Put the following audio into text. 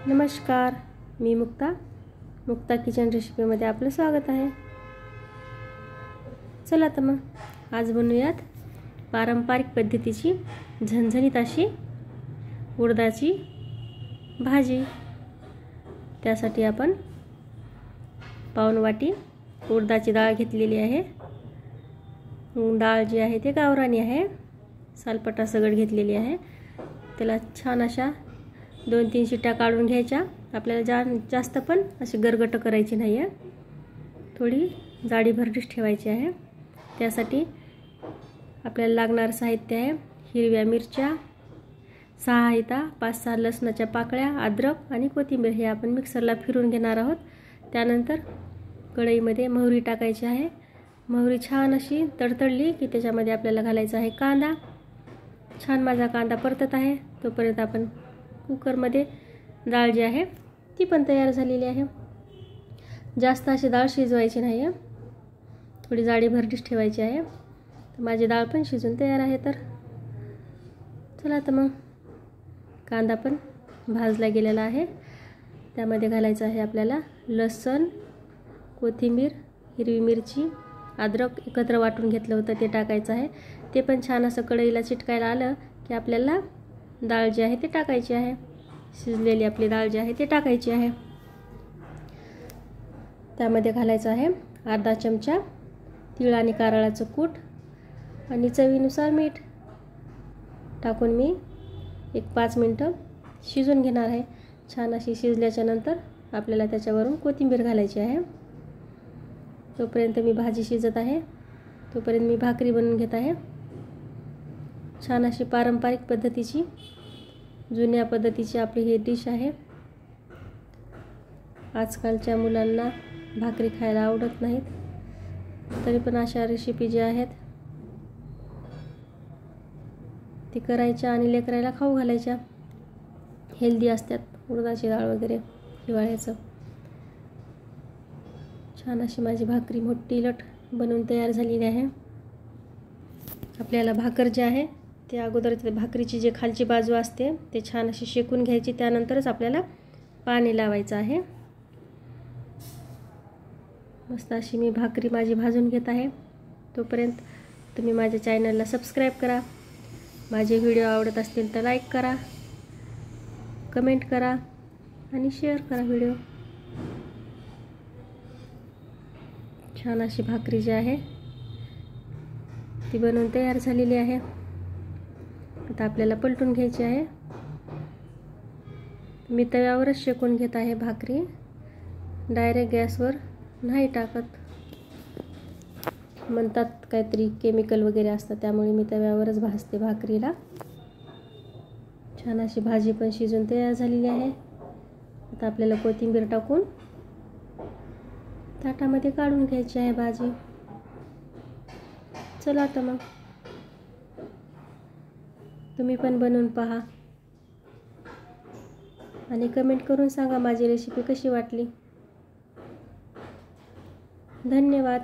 नमस्कार, मी मुक्ता किचन रेसिपीमध्ये आपलं स्वागत आहे। चला तर मग आज बनवूयात पारंपरिक पद्धतीची झणझणीत अशी उडदाची भाजी। त्यासाठी आपण पाऊण वाटी उडदाची डाळ घेतलेली आहे। डाळ जी आहे ते गावरानी आहे, सालपटा सगळ घेतलेली आहे। त्याला छान अशा 2-3 शिट्ट्या काढून घ्यायच्या। आपल्याला जास्त पण अशी गरगट करायची नाही आहे, थोडी जाडी भरडीच ठेवायची आहे। त्यासाठी आपल्याला लागणार साहित्य आहे हिरव्या मिरच्या 6 आहेत, 5-6 लसणाच्या पाकळ्या, अद्रक आणि कोथिंबीर हे आपण मिक्सरला फिरून घेणार आहोत। त्यानंतर कढईमध्ये मोहरी टाकायची आहे। मोहरी छान अशी तडतडली की त्याच्यामध्ये आपल्याला घालायचा आहे कांदा। छान माझा कांदा परतत आहे तोपर्यंत आपण कुकरमध्ये डाळ जी आहे ती पण तयार झालेली आहे। जास्त अशी डाळ शिजवायची नाही आहे, थोडी जाडी भरडीच ठेवायची आहे। तर माझी डाळ पण शिजून तयार आहे। तर चला तर मग कांदा पण भाजला गेलेला आहे। त्यामध्ये घालायचं आहे आपल्याला लसूण, कोथिंबीर, हिरवी मिरची, अद्रक एकत्र वाटून घेतलं होतं ते टाकायचं आहे। ते पण छान असं कढईला चिटकायला आलं की आपल्याला डाळ जी आहे ती टाकायची आहे। शिजलेली आपली डाळ जी आहे ती टाकायची आहे। त्यामध्ये घालायचं आहे अर्धा चमचा तीळ आणि कारळाचं कूट आणि चवीनुसार मीठ टाकून मी 5 मिनिटं शिजून घेणार आहे। छान अशी शिजल्याच्या नंतर आपल्याला त्याच्यावरून कोथिंबीर घालायची आहे। तोपर्यंत मी भाजी शिजत आहे, तोपर्यंत मी भाकरी बनवून घेत आहे। छान अशी पारंपरिक पद्धतीची जुन्या पद्धतीची आपली ही डिश आहे। आजकालच्या मुलांना भाकरी खायला आवडत नाहीत, तरी पण अशा रेसिपी ज्या आहेत ती करायच्या आणि लेकराला खाऊ घालायच्या। हेल्दी असतात उडदाची डाळ वगैरे हिवाळ्याचं। छान अशी माझी भाकरी मोठी लट बनवून तयार झालेली आहे। आपल्याला भाकर जी आहे ते अगोदर भाकरीची जी खालची बाजू असते ते छान अशी शेकून घ्यायची, त्यानंतरच आपल्याला पाणी लावायचं आहे। मस्त अशी मी भाकरी माझी भाजून घेत आहे। तोपर्यंत तुम्ही माझ्या चॅनलला सबस्क्राइब करा, माझे व्हिडिओ आवडत असतील तर लाईक करा, कमेंट करा आणि शेअर करा व्हिडिओ। छान अशी भाकरी जी आहे ती बनवून तयार झालेली आहे। आता आपल्याला पलटून घ्यायची आहे। मी तव्यावरच शेकून घेत आहे भाकरी, डायरेक्ट गॅसवर नाही टाकत। म्हणतात काहीतरी केमिकल वगैरे असतं, त्यामुळे मी तव्यावरच भाजते भाकरीला। छान अशी भाजी पण शिजून तयार झालेली आहे। आता आपल्याला कोथिंबीर टाकून ताटामध्ये काढून घ्यायची आहे भाजी। चला तर मग तुम्ही पण बनवून पहा आणि कमेंट करून सांगा माझी रेसिपी कशी वाटली। धन्यवाद।